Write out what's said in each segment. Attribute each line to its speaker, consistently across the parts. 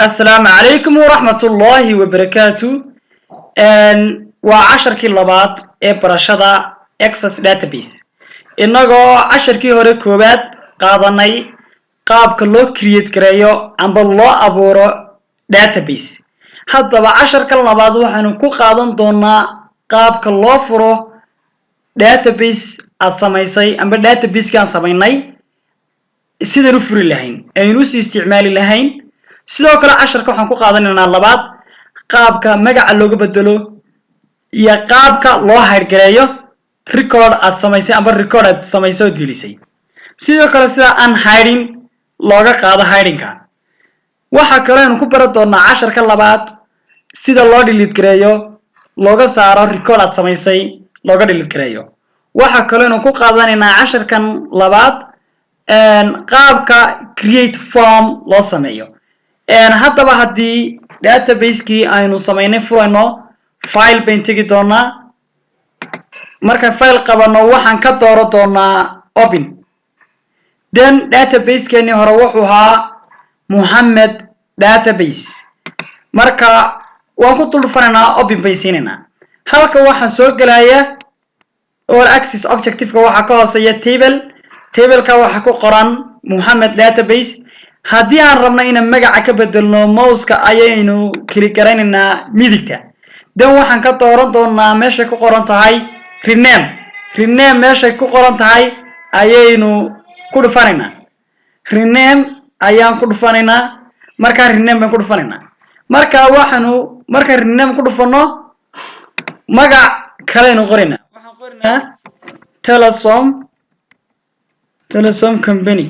Speaker 1: السلام عليكم ورحمة الله وبركاته. وعشر كيلوبات برشادة Access Database. إنه عشر كيلو كوبات قاضناي قاب كله create كريو عن بالله أبورو database. حتى بعشر كيلوبات وحنو قاضن دونا قاب كله فرو database السمايسي أما database كان سمايناي سيدا نفري لهين أي نوسي استعمالي لهين sidoo kale casharka waxaan ku qaadanaynaa labaad qaabka magaca looga bedelo iyo qaabka loo hirgeliyo record aad samaysay ama record aad samaysay oo gelisay sidoo kale sida aan hiding looga qaado hidingka waxa kale aan ku baran doonaa casharka labaad sida loo delete gareeyo looga saaro record aad samaysay looga delete gareeyo waxa kale aan ku qaadanaynaa casharkan labaad qaabka create form loo sameeyo haddaba haddii database-kii aynu samaynay furayno file bayn tegi doonaa marka file qabano waxaan ka dooran doonaa open then database-keeni hore wuxuu ahaa Mohammed database marka waan ku dulfanaynaa open bay siinaynaa halka waxaan soo galaya all access objective-ka waxa ka hooseeya table-ka waxa ku qoran Mohammed database haddii aan rabno inaan magaca ka bedelno mouse-ka ayaynu klik garaynaynaa midigta dan waxaan ka dooran doonaa meesha ku qoran tahay rename meesha ku qoran tahay ayaynu ku dhufanaynaa rename ayaan ku dhufanaynaa marka rename baan ku dhufanaynaa marka rename ku dhufano magac kale aynu qoraynaa waxaan qoraynaa Telesom company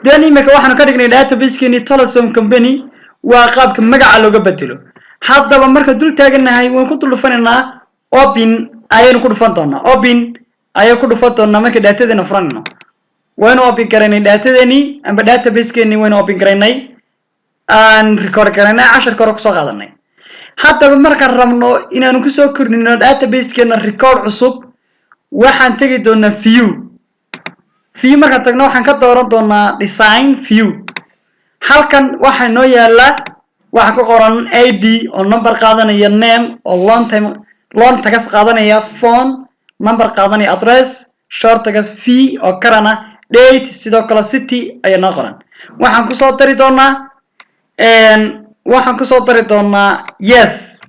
Speaker 1: dan imika waxaan ka dhignay database-keeni Telesom company waa qaabka magaca looga bedelo haddaba marka dul taaganahay waan ku dhufanaynaa open ayaynu ku dhufan doonaa marka datadeena furanayno waynu open garaynay datadeeni amba database-keeni waynu open garaynay aan record garaynay casharka hore kusoo qaadanay haddaba markaan rabno inaanu kusoo kordhino database-keena record cusub waxaan tegi doonaa view markaan tagno waxaan ka dooran doonaa design view halkan waxa noo yaala waxa ku qoran ID oo number qaadanaya name oo long tagas qaadanaya phone number qaadanaya address short tagas fee oo karana date sidoo kale city ayaa noo qoran waxaan ku soo dari doonaa yes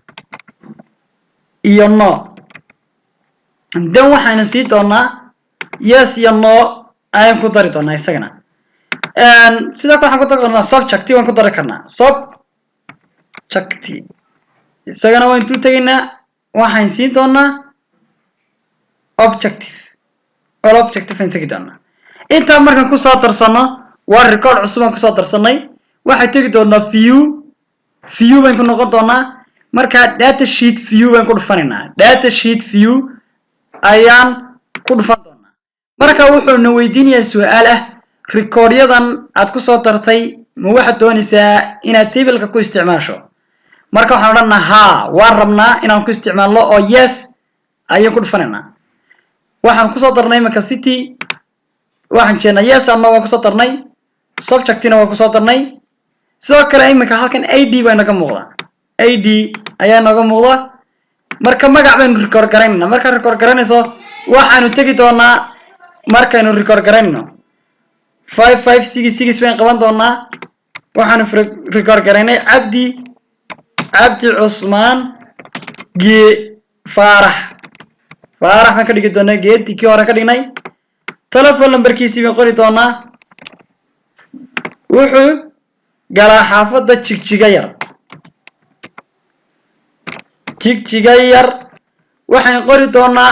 Speaker 1: iyo no dan waxaanu sii doonaa yes iyo no ayaan ku dari doonaa isagana sidoo kale waxaan ku dari doonaa subject waan ku dari karnaa subject isagana waan dul tegaynaa waxaan siin doonaa objective aan tegi doonaa intaa markaan kusoo darsano waa record cusub aan kusoo darsanay waxaan tegi doonaa view baan ku noqon doonaa marka data sheet view baan ku dhufanaynaa ayaan ku dhufan doonaa marka wuxuu na weydiinayaa su'aal ah record-yadan aad ku soo dartay ma waxaad doonaysaa inaad table-ka ku isticmaasho marka waxaan odhanaa haa waan rabnaa inaan ku isticmaalno oo yes ayaan ku dhufanaynaa waxaan kusoo darnay marka city waxaan jeednaa yes ama waan kusoo darnay subjectina waan kusoo darnay sidoo kale imika halkan ID baa naga muuqda ID ayaa naga muuqda marka magac baynu record garaynaa marka record garanayso waxaanu tegi doonaa markaynu record garayno 5566 baan qaban doonaa waxaanu record garaynay Cabdi Cusmaan Faarax baan ka dhigi doonaa geedkii hore ka dhignay telephone numberkiisii baan qori doonaa wuxuu galaa xaafadda jigjiga yar waxaan qori doonaa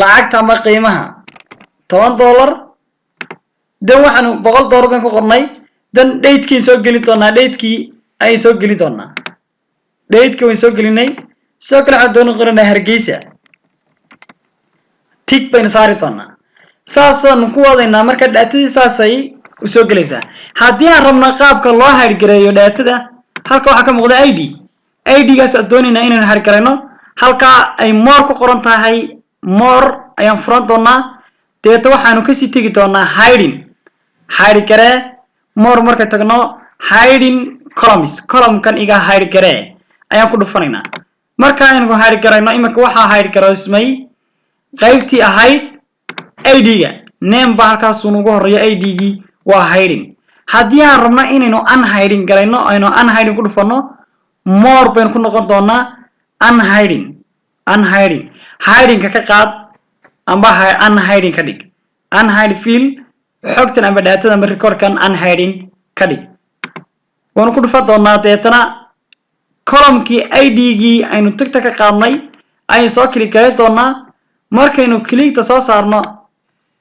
Speaker 1: lacagta ama qiimaha $10 dan waxaanu $100 baan ku qornay dan date-kii soo gelin doonaa date-kii waan soo gelinay sidoo kale waxaan doonaa qoranaa Hargeysa tick baynu saari doonaa saasaan ku wadaynaa marka datadii saasay u soo gelaysaa haddii aan rabno qaabka loo hirgeliyo datada halka waxaa ka muuqda ID-gaas aad doonaynaa inaan hirgelino halka ay more ku qoran tahay more ayaan furan doonaa deeto waxaanu kasii tegi doonaa hiding garee more marka tagno hiding columns column kan iga hide garee ayaan ku dhufanayna marka aynu ku hide gareyno imika waxa hide garoysmay qaybtii ahayd id-ga name ba halkaas uu ugu horeeyo id-gi waa hiding haddii aan rabno inaynu unhiding gareyno aynu unhiding ku dhufano more baynu ku noqon doonaa unhiding hiding ka qaad amba unhiding ka dhig unhide field xogtan amba daatada ama recordkan unhiding ka dhig waanu ku dhufan doonaa deetana column-kii id-gii aynu tagta ka qaadnay aynu soo click gareyn doonaa markaynu click-ta soo saarno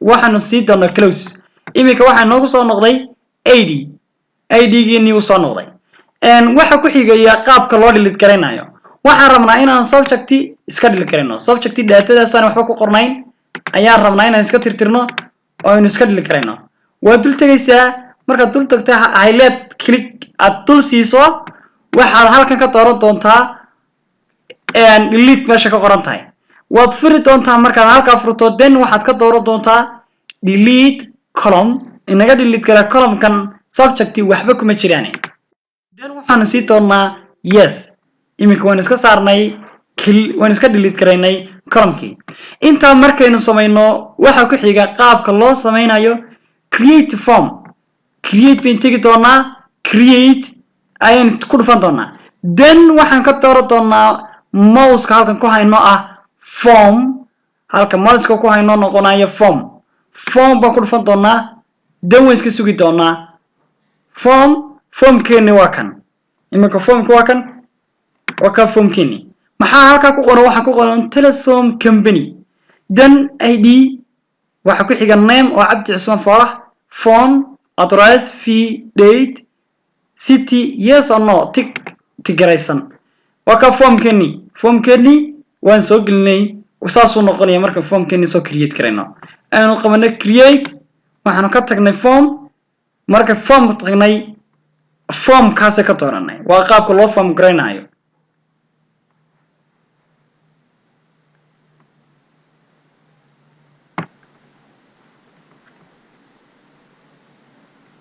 Speaker 1: waxaanu sii doonaa close imika waxa noogu soo noqday id-gii uu soo noqday waxa ku xigaya qaabka loo delete gareynayo waxaan rabnaa inaan subject iska delete gareyno subject daatadaas aan waxba ku qornayn ayaan rabnaa inaan iska tirtirno oo aynu iska delete gareyno waa dul tagaysaa marka dul tagta highlight click aad dul siiso waxaad halkan ka dooran doontaa delete meesha ka qoran tahay waad furi doontaa markaad halka furto then waxaad ka dooran doontaa delete column inaga delete kara column kan subject waxba kuma jiraan then waxaan sii doonaa yes imika waan iska saarnay waan iska delete gareynay column-kii inta markaynu sameeyno waxa ku xiga qaabka loo sameeyo create form create bin tagi doonaa create ayaan ku dhufan doonaa then waxaan ka dooran doonaa mouse-ka halkan ku hayno ah form halka mouse-ka ku hayno noqonayo form baan ku dhufan doonaa then waan iska sugi doonaa formkeeni waa kan imika formka waa kan formkeeni maxaa halka ku qoran waxa ku qoran Telesom company then id waxa ku xiga name oo Cabdi Cismaan Faarax phone address fee date city yes or no tigraysan waa ka formkeeni waan soo gelinay saas uu noqonaya marka formkeeni soo create kareyno aanu qabanay create waxaanu ka tagnay form marka form tagnay form kaas ka dooranay waa qaabka loo form gareynayo